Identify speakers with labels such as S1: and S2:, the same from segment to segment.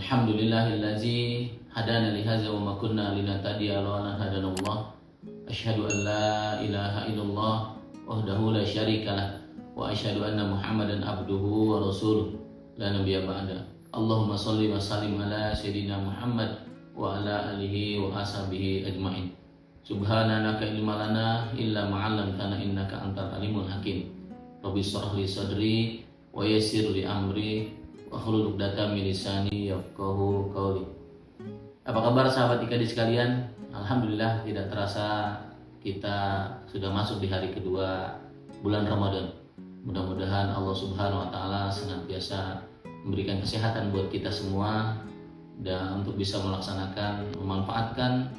S1: Alhamdulillahillazi hadana li hadza wa ma kunna linahtadiya lawla an hadanallah. Asyhadu an la ilaha illallah wahdahu la syarikalah wa asyhadu anna Muhammadan abduhu wa rasuluh la nabiyya ba'da. Allahumma shalli wa sallim ala sayyidina Muhammad wa ala alihi wa ashabihi ajmain. Subhanaka ilma lana illa ma 'allamtana innaka antal alimul hakim. Rabbi shrah li sadri wa yassir li amri wa hlul 'uqdatam min lisani yafqahu qawli. Apa kabar sahabat IKD sekalian? Alhamdulillah, tidak terasa kita sudah masuk di hari kedua bulan Ramadan. Mudah-mudahan Allah Subhanahu wa taala senantiasa memberikan kesehatan buat kita semua dan untuk bisa melaksanakan, memanfaatkan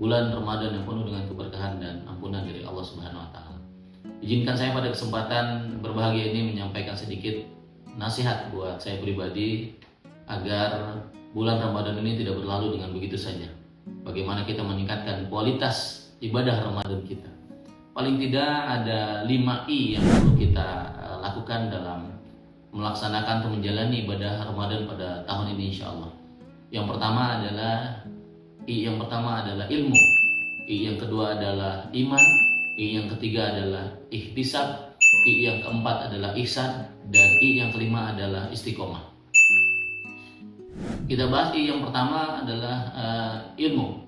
S1: bulan Ramadan yang penuh dengan keberkahan dan ampunan dari Allah Subhanahu wa taala. Izinkan saya pada kesempatan berbahagia ini menyampaikan sedikit nasihat buat saya pribadi agar bulan Ramadan ini tidak berlalu dengan begitu saja. Bagaimana kita meningkatkan kualitas ibadah Ramadan kita. Paling tidak ada 5 I yang perlu kita lakukan dalam melaksanakan atau menjalani ibadah Ramadan pada tahun ini insya Allah. Yang pertama adalah ilmu. I yang kedua adalah iman. I yang ketiga adalah ihtisab. I yang keempat adalah ihsan. Dan I yang kelima adalah istiqomah. Kita bahas I yang pertama adalah ilmu.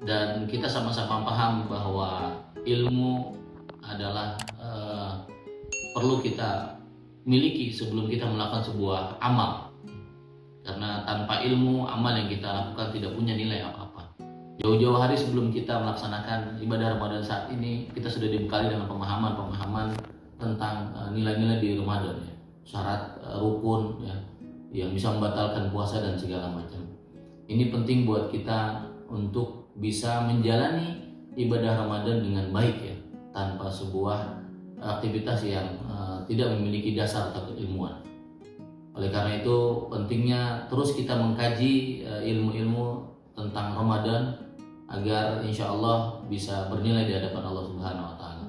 S1: Dan kita sama-sama paham bahwa ilmu adalah perlu kita miliki sebelum kita melakukan sebuah amal. Karena tanpa ilmu, amal yang kita lakukan tidak punya nilai apa-apa. Jauh-jauh hari sebelum kita melaksanakan ibadah Ramadan saat ini, kita sudah dibekali dengan pemahaman tentang nilai-nilai di Ramadan, ya. Syarat rukun, ya, yang bisa membatalkan puasa dan segala macam. Ini penting buat kita untuk bisa menjalani ibadah Ramadan dengan baik, ya, tanpa sebuah aktivitas yang tidak memiliki dasar atau keilmuan. Oleh karena itu pentingnya terus kita mengkaji ilmu-ilmu tentang Ramadan agar insya Allah bisa bernilai di hadapan Allah Subhanahu wa taala.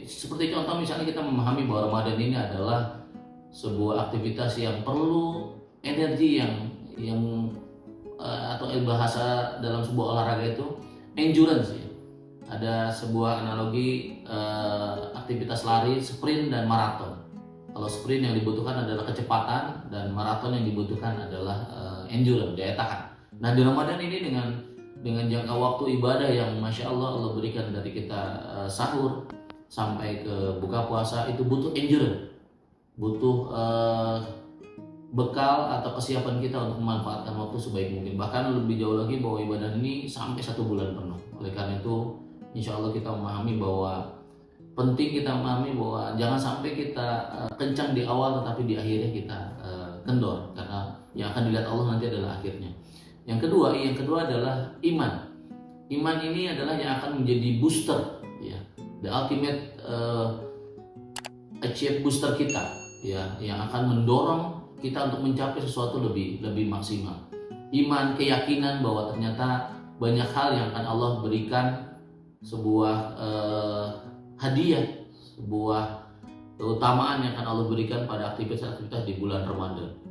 S1: Seperti contoh misalnya kita memahami bahwa Ramadan ini adalah sebuah aktivitas yang perlu energi yang atau bahasa dalam sebuah olahraga itu endurance, ya. Ada sebuah analogi aktivitas lari, sprint dan maraton. Kalau sprint yang dibutuhkan adalah kecepatan dan maraton yang dibutuhkan adalah endurance, daya tahan. Nah di Ramadan ini dengan jangka waktu ibadah yang Masya Allah berikan dari kita sahur sampai ke buka puasa itu butuh endurance, butuh bekal atau kesiapan kita untuk memanfaatkan waktu sebaik mungkin. Bahkan lebih jauh lagi bahwa ibadah ini sampai 1 bulan penuh. Oleh karena itu insya Allah kita memahami bahwa penting kita memahami bahwa jangan sampai kita kencang di awal tetapi di akhirnya kita kendor, karena yang akan dilihat Allah nanti adalah akhirnya. Yang kedua adalah iman. Iman ini adalah yang akan menjadi booster, ya, the ultimate achieve booster kita, ya, yang akan mendorong kita untuk mencapai sesuatu lebih maksimal. Iman, keyakinan bahwa ternyata banyak hal yang akan Allah berikan sebuah hadiah, sebuah keutamaan yang akan Allah berikan pada aktivitas-aktivitas di bulan Ramadan.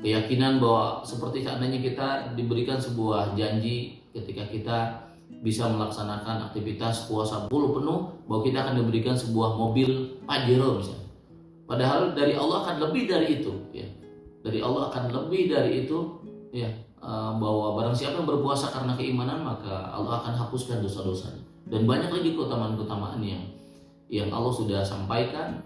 S1: Keyakinan bahwa seperti seandainya kita diberikan sebuah janji ketika kita bisa melaksanakan aktivitas puasa penuh, bahwa kita akan diberikan sebuah mobil Pajero misalnya. Padahal dari Allah akan lebih dari itu, ya. Dari Allah akan lebih dari itu, ya, bahwa barang siapa yang berpuasa karena keimanan maka Allah akan hapuskan dosa-dosanya. Dan banyak lagi keutamaan-keutamaan yang Allah sudah sampaikan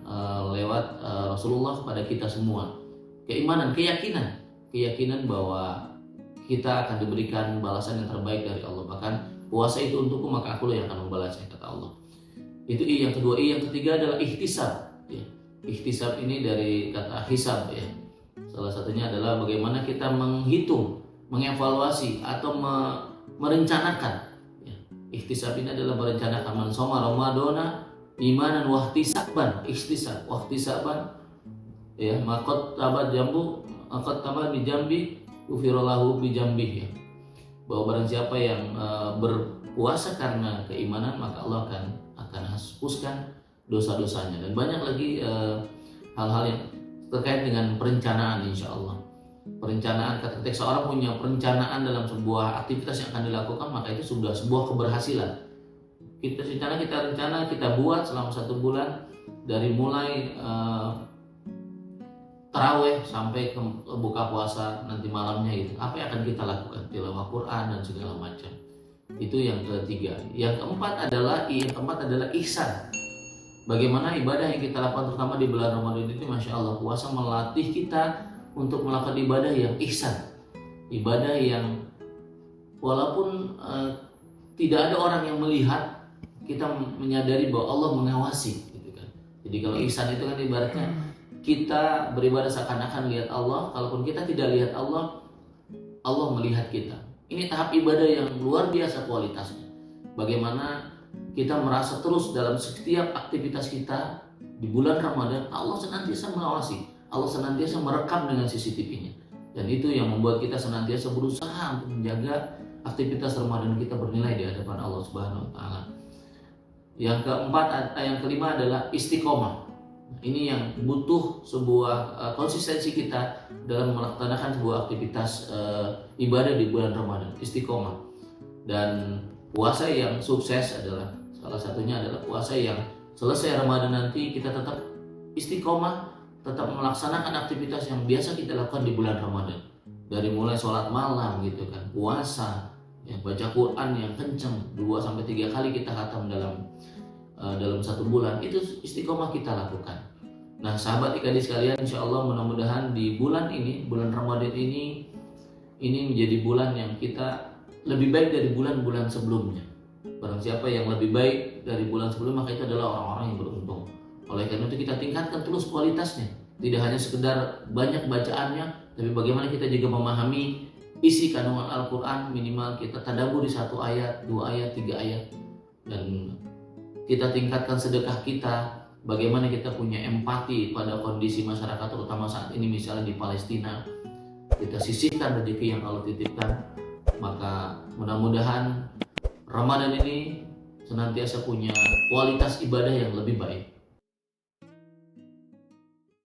S1: lewat Rasulullah kepada kita semua. Keimanan, keyakinan bahwa kita akan diberikan balasan yang terbaik dari Allah. Bahkan puasa itu untukku maka akulah yang akan membalasnya, kata Allah. Itu I yang kedua. I yang ketiga adalah ihtisab, ya. Ihtisab ini dari kata hisab, ya. Salah satunya adalah bagaimana kita menghitung, mengevaluasi atau merencanakan, ya. Ihtisab ini adalah merencanakan. Man shoma ramadhana imanan wahtisaban, ihtisab wahtisaban, ya, maqad tabat jambu maqad tabat bi jambi ufirallahu bi jambi, ya. Bahwa barang siapa yang berpuasa karena keimanan maka Allah akan hapuskan dosa-dosanya. Dan banyak lagi hal-hal yang terkait dengan perencanaan insya Allah. Perencanaan, ketika seorang punya perencanaan dalam sebuah aktivitas yang akan dilakukan, maka itu sudah sebuah keberhasilan. Kita rencana kita buat selama 1 bulan, dari mulai taraweh sampai ke buka puasa nanti malamnya itu. Apa yang akan kita lakukan? Tilawah Quran dan segala macam. Itu yang ketiga. Yang keempat adalah ihsan. Bagaimana ibadah yang kita lakukan terutama di bulan Ramadan ini, Masya Allah, puasa melatih kita untuk melakukan ibadah yang ihsan. Ibadah yang walaupun tidak ada orang yang melihat, kita menyadari bahwa Allah mengawasi gitu kan. Jadi kalau ihsan itu kan ibaratnya kita beribadah seakan-akan lihat Allah. Kalaupun kita tidak lihat Allah, Allah melihat kita. Ini tahap ibadah yang luar biasa kualitasnya. Bagaimana kita merasa terus dalam setiap aktivitas kita di bulan Ramadan, Allah senantiasa mengawasi, Allah senantiasa merekam dengan CCTV-nya. Dan itu yang membuat kita senantiasa berusaha untuk menjaga aktivitas Ramadan kita bernilai di hadapan Allah Subhanahu wa taala. Yang kelima adalah istiqomah. Ini yang butuh sebuah konsistensi kita dalam melaksanakan sebuah aktivitas ibadah di bulan Ramadan, istiqomah. Dan puasa yang sukses adalah salah satunya adalah puasa yang selesai Ramadan nanti kita tetap istiqomah, tetap melaksanakan aktivitas yang biasa kita lakukan di bulan Ramadan. Dari mulai sholat malam gitu kan, puasa, ya, baca Quran yang kenceng 2-3 kali kita khatam dalam 1 bulan, itu istiqomah kita lakukan. Nah sahabat ikhadi sekalian, insya Allah mudah-mudahan di bulan ini, bulan Ramadan ini menjadi bulan yang kita lebih baik dari bulan-bulan sebelumnya. Barang siapa yang lebih baik dari bulan sebelumnya, maka itu adalah orang-orang yang beruntung. Oleh karena itu kita tingkatkan terus kualitasnya. Tidak hanya sekedar banyak bacaannya, tapi bagaimana kita juga memahami isi kandungan Al-Quran. Minimal kita tadabbur di 1 ayat, 2 ayat, 3 ayat. Dan kita tingkatkan sedekah kita. Bagaimana kita punya empati pada kondisi masyarakat, terutama saat ini misalnya di Palestina. Kita sisihkan rezeki yang Allah titipkan. Maka mudah-mudahan Ramadan ini senantiasa punya kualitas ibadah yang lebih baik.